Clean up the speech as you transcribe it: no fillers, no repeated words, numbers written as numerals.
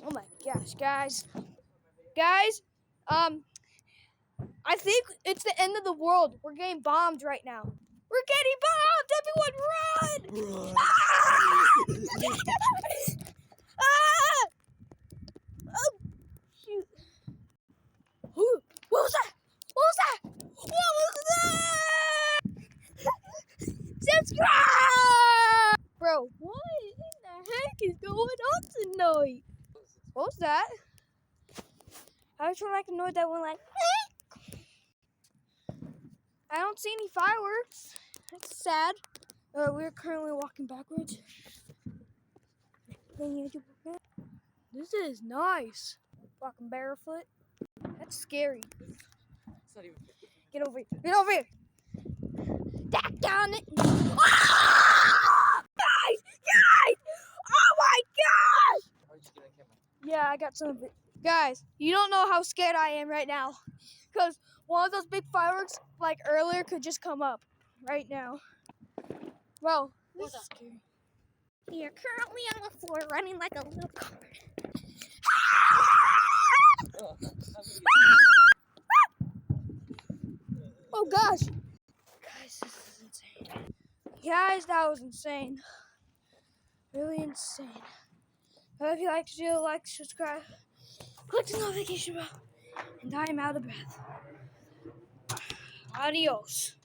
Oh my gosh, guys. Guys, I think it's the end of the world. We're getting bombed right now. We're getting bombed! Everyone run! Ah! Ah! Oh, shoot. Ooh, what was that? What was that? What was that? Subscribe! Bro, what in the heck is going on tonight? What was that? I was trying to make a noise that went like, I don't see any fireworks. That's sad. We're currently walking backwards. This is nice. Walking barefoot. That's scary. It's not even. Get over here. Get over here. Down it. Ah! Guys! Guys! Oh my gosh! Yeah, I got some of it. Guys, you don't know how scared I am right now. Because one of those big fireworks, like earlier, could just come up right now. Bro, this is scary. We are currently on the floor running like a little coward. Oh gosh. Guys, this is insane. Guys, that was insane. Really insane. If you like the video, like, subscribe, click the notification bell, and I am out of breath. Adios.